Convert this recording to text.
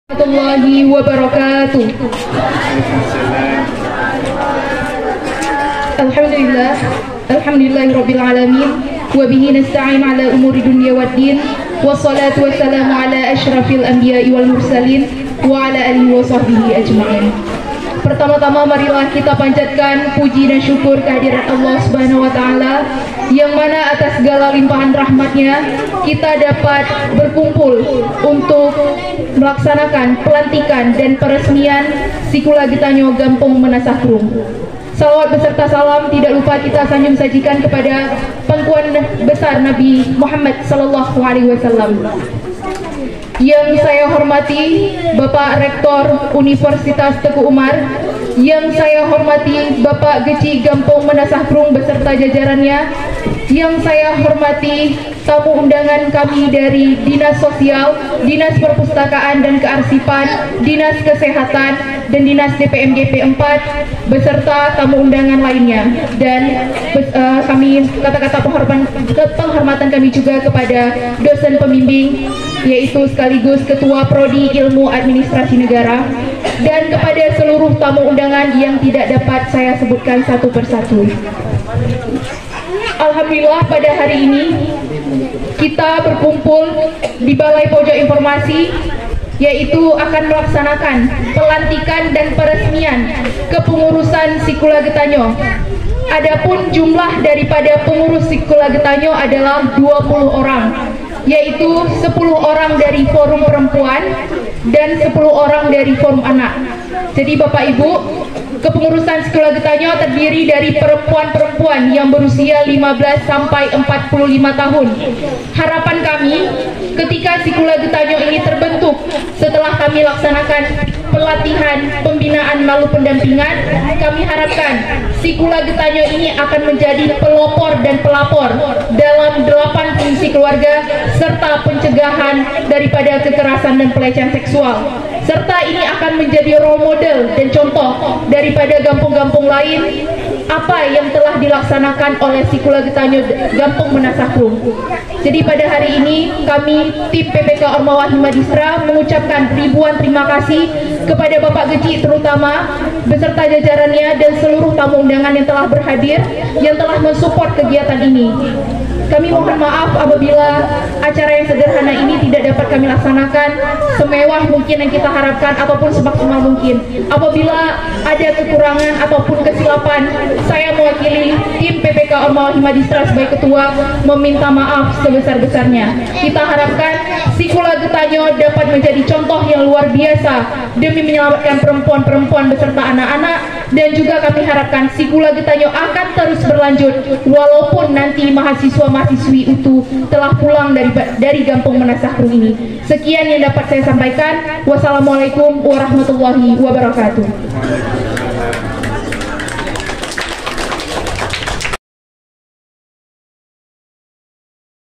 warahmatullahi wabarakatuh. Alhamdulillah, alhamdulillahirabbil alamin, wa bihi nasta'in ala umuri dunya waddin, wassalatu wassalamu ala asyrafil anbiya'i wal mursalin wa ala alihi wa sahbihi ajma'in. Pertama-tama marilah kita panjatkan puji dan syukur kehadirat Allah Subhanahu wa taala yang mana atas segala limpahan rahmatnya kita dapat berkumpul untuk melaksanakan pelantikan dan peresmian Sikula Getanyo Gampong Menasahkrung. Salawat beserta salam tidak lupa kita sanjung sajikan kepada pangkuan besar Nabi Muhammad sallallahu alaihi wasallam. Yang saya hormati Bapak Rektor Universitas Teguh Umar, yang saya hormati Bapak Geci Gampong Menasahkrung beserta jajarannya, yang saya hormati tamu undangan kami dari Dinas Sosial, Dinas Perpustakaan dan Kearsipan, Dinas Kesehatan, dan Dinas DPMGP 4 beserta tamu undangan lainnya, dan kami kata-kata penghormatan kami juga kepada dosen pembimbing yaitu sekaligus Ketua Prodi Ilmu Administrasi Negara, dan kepada seluruh tamu undangan yang tidak dapat saya sebutkan satu persatu. Alhamdulillah pada hari ini kita berkumpul di Balai Pojok Informasi yaitu akan melaksanakan pelantikan dan peresmian kepengurusan Sikula Getanyo. Adapun jumlah daripada pengurus Sikula Getanyo adalah 20 orang, yaitu 10 orang dari forum perempuan dan 10 orang dari forum anak. Jadi Bapak Ibu, kepengurusan Sikula Getanyo terdiri dari perempuan-perempuan yang berusia 15 sampai 45 tahun. Harapan kami ketika Sikula Getanyo ini terbentuk setelah kami laksanakan pelatihan pembinaan lalu pendampingan, kami harapkan Sikula Getanyo ini akan menjadi pelopor dan pelapor dalam 8 fungsi keluarga serta pencegahan daripada kekerasan dan pelecehan seksual, serta ini akan menjadi role model dan contoh daripada gampung-gampung lain apa yang telah dilaksanakan oleh Sikula Getanyo Gampong Menasahkrung. Jadi pada hari ini kami tim PPK Ormawa Himadistra mengucapkan ribuan terima kasih kepada Bapak Geci terutama beserta jajarannya dan seluruh tamu undangan yang telah berhadir, yang telah mensupport kegiatan ini. Kami mohon maaf apabila acara yang sederhana ini tidak dapat kami laksanakan semewah mungkin yang kita harapkan ataupun semaksimal mungkin. Apabila ada kekurangan ataupun kesilapan, saya mewakili tim PPK Ormawa Himadistra sebagai ketua meminta maaf sebesar-besarnya. Kita harapkan Sikula Getanyo dapat menjadi contoh yang luar biasa demi menyelamatkan perempuan-perempuan beserta anak-anak, dan juga kami harapkan Sikula Getanyo akan terus berlanjut walaupun nanti mahasiswa-mahasiswi itu telah pulang dari Gampong Menasahkrung ini. Sekian yang dapat saya sampaikan. Wassalamualaikum warahmatullahi wabarakatuh.